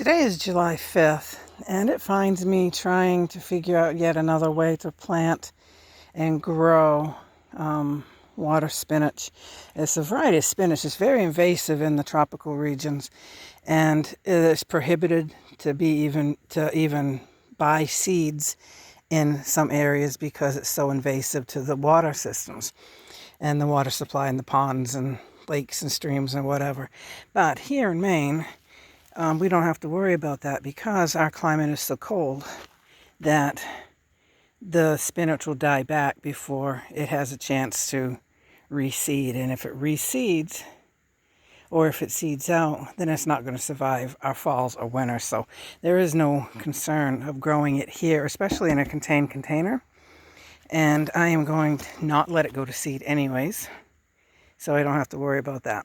Today is July 5th, and it finds me trying to figure out yet another way to plant and grow water spinach. It's a variety of spinach. It's very invasive in the tropical regions, and it is prohibited to even buy seeds in some areas because it's so invasive to the water systems and the water supply in the ponds and lakes and streams and whatever. But here in Maine, we don't have to worry about that because our climate is so cold that the spinach will die back before it has a chance to reseed. And if it reseeds, or if it seeds out, then it's not going to survive our falls or winters. So there is no concern of growing it here, especially in a contained container. And I am going to not let it go to seed anyways, so I don't have to worry about that.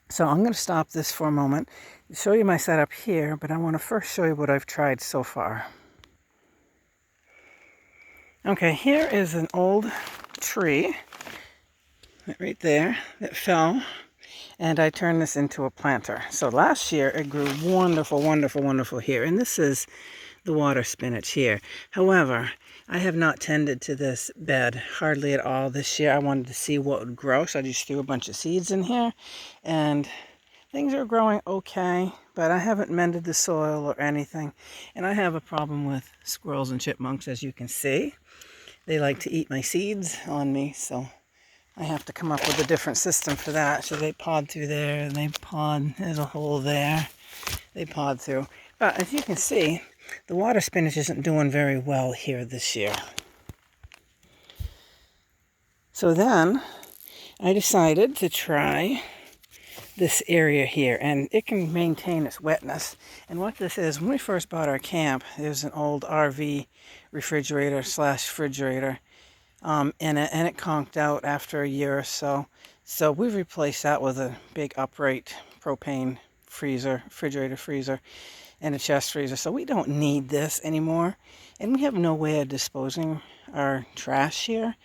So I'm going to stop this for a moment, show you my setup here, but I want to first show you what I've tried so far. Okay, here is an old tree right there that fell, and I turned this into a planter. So last year it grew wonderful, wonderful, wonderful here, and this is the water spinach here. However, I have not tended to this bed hardly at all this year. I wanted to see what would grow, so I just threw a bunch of seeds in here, and things are growing okay, but I haven't mended the soil or anything. And I have a problem with squirrels and chipmunks, as you can see. They like to eat my seeds on me, so I have to come up with a different system for that. So they pod through there, and they pod, there's a hole there, they pod through. But as you can see, the water spinach isn't doing very well here this year. So then I decided to try this area here, and it can maintain its wetness. And what this is, when we first bought our camp, there's an old RV refrigerator in it, and it conked out after a year or so. So we've replaced that with a big upright propane refrigerator freezer, and a chest freezer. So we don't need this anymore, and we have no way of disposing our trash here.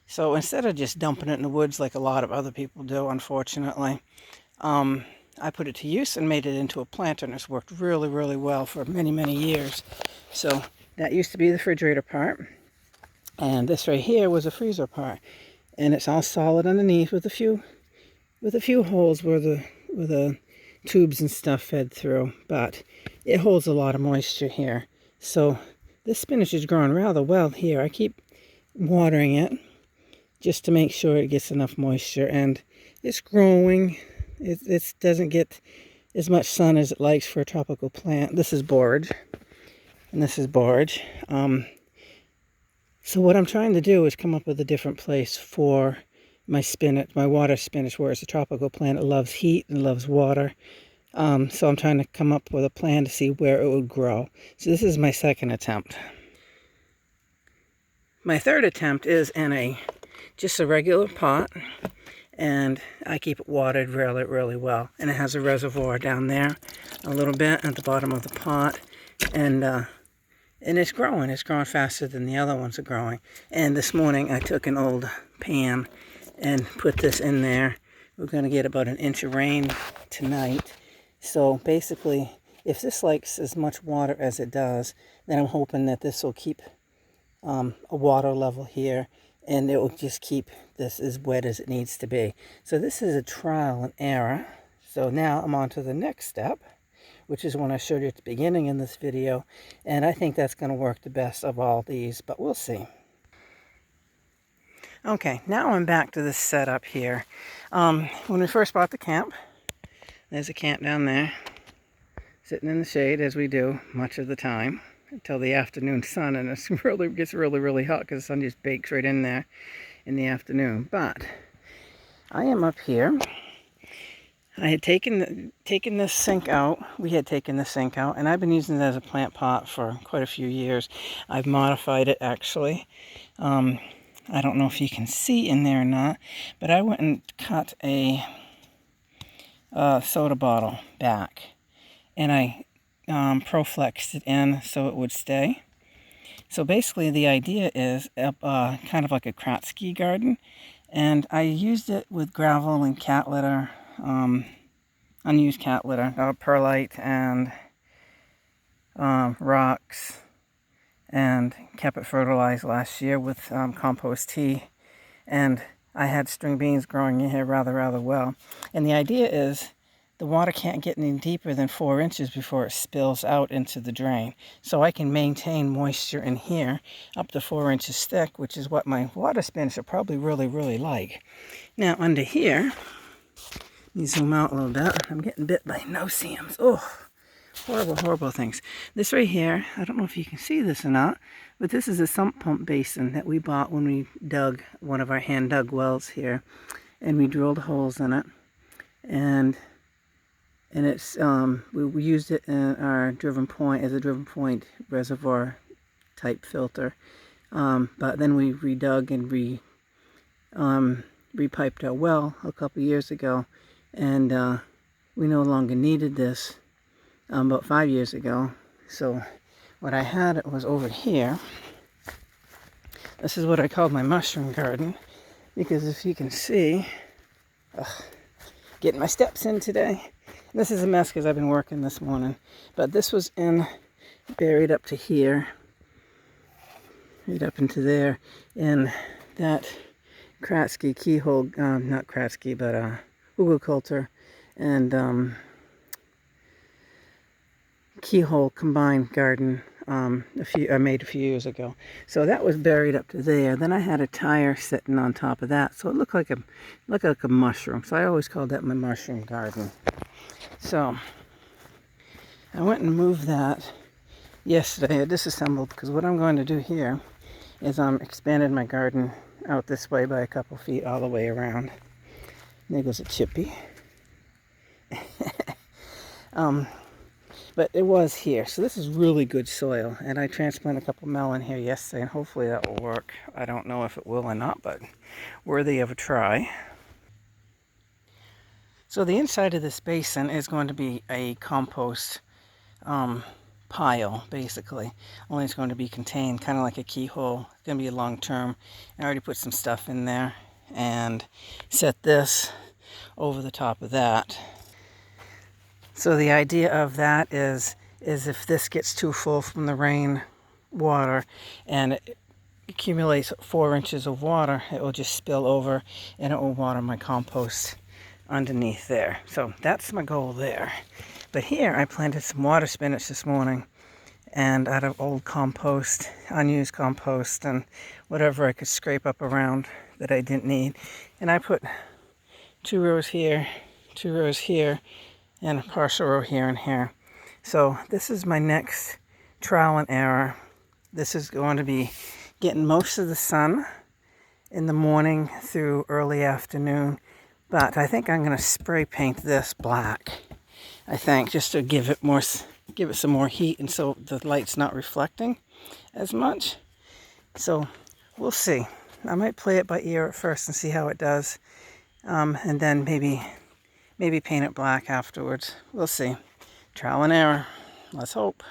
So instead of just dumping it in the woods like a lot of other people do, unfortunately, I put it to use and made it into a planter, and it's worked really, really well for many, many years. So that used to be the refrigerator part, and this right here was a freezer part, and it's all solid underneath with a few holes where the tubes and stuff fed through, but it holds a lot of moisture here. So this spinach is growing rather well here. I keep watering it just to make sure it gets enough moisture, and it's growing. It doesn't get as much sun as it likes for a tropical plant. This is borage, and this is borage. So what I'm trying to do is come up with a different place for my spinach, my water spinach, where it's a tropical plant. It loves heat and loves water. So I'm trying to come up with a plan to see where it would grow. So this is my second attempt. My third attempt is in just a regular pot, and I keep it watered really, really well. And it has a reservoir down there a little bit at the bottom of the pot, and it's growing. It's growing faster than the other ones are growing. And this morning I took an old pan and put this in there. We're going to get about an inch of rain tonight. So basically, if this likes as much water as it does, then I'm hoping that this will keep a water level here, and it will just keep this as wet as it needs to be. So this is a trial and error. So now I'm on to the next step, which is one I showed you at the beginning in this video, and I think that's going to work the best of all these, but we'll see. Okay, now I'm back to this setup here. When we first bought the camp, there's a camp down there, sitting in the shade, as we do much of the time, until the afternoon sun, and it gets really, really hot because the sun just bakes right in there in the afternoon. But I am up here. I had taken this sink out. We had taken the sink out, and I've been using it as a plant pot for quite a few years. I've modified it, actually. I don't know if you can see in there or not, but I went and cut a soda bottle back, and I Proflexed it in so it would stay. So basically the idea is kind of like a Kratzky garden, and I used it with gravel and cat litter, unused cat litter, perlite and rocks and kept it fertilized last year with compost tea. And I had string beans growing in here rather well. And the idea is the water can't get any deeper than 4 inches before it spills out into the drain. So I can maintain moisture in here up to 4 inches thick, which is what my water spinach will probably really like. Now under here, let me zoom out a little bit. I'm getting bit by no-see-ums. Oh, horrible things. This right here, I don't know if you can see this or not, but this is a sump pump basin that we bought when we dug one of our hand-dug wells here, and we drilled holes in it, and it's we used it in our driven point as a driven point reservoir type filter, but then we redug and repiped our well a couple years ago, and we no longer needed this about 5 years ago. So what I had, it was over here. This is what I called my mushroom garden, because if you can see, getting my steps in today. This is a mess because I've been working this morning, but this was buried up to here, right up into there, in that Kratzky keyhole, not Kratzky, but Hugelkultur and keyhole combined garden I made a few years ago. So that was buried up to there. Then I had a tire sitting on top of that, so it looked like a mushroom. So I always called that my mushroom garden. So I went and moved that yesterday. I disassembled, because what I'm going to do here is expanded my garden out this way by a couple feet all the way around. There goes a chippy. But it was here, so this is really good soil, and I transplanted a couple melon here yesterday, and hopefully that will work. I don't know if it will or not, but worthy of a try. So the inside of this basin is going to be a compost pile, basically. Only it's going to be contained kind of like a keyhole. It's going to be long term. I already put some stuff in there and set this over the top of that. So the idea of that is if this gets too full from the rain water and it accumulates 4 inches of water, it will just spill over and it will water my compost underneath there. So that's my goal there. But here I planted some water spinach this morning, and out of old compost, unused compost, and whatever I could scrape up around that I didn't need. And I put 2 rows here, 2 rows here, and a partial row here and here. So this is my next trial and error. This is going to be getting most of the sun in the morning through early afternoon, but I think I'm going to spray paint this black. I think just to give it some more heat, and so the light's not reflecting as much. So we'll see. I might play it by ear at first and see how it does, and then maybe paint it black afterwards. We'll see. Trial and error. Let's hope.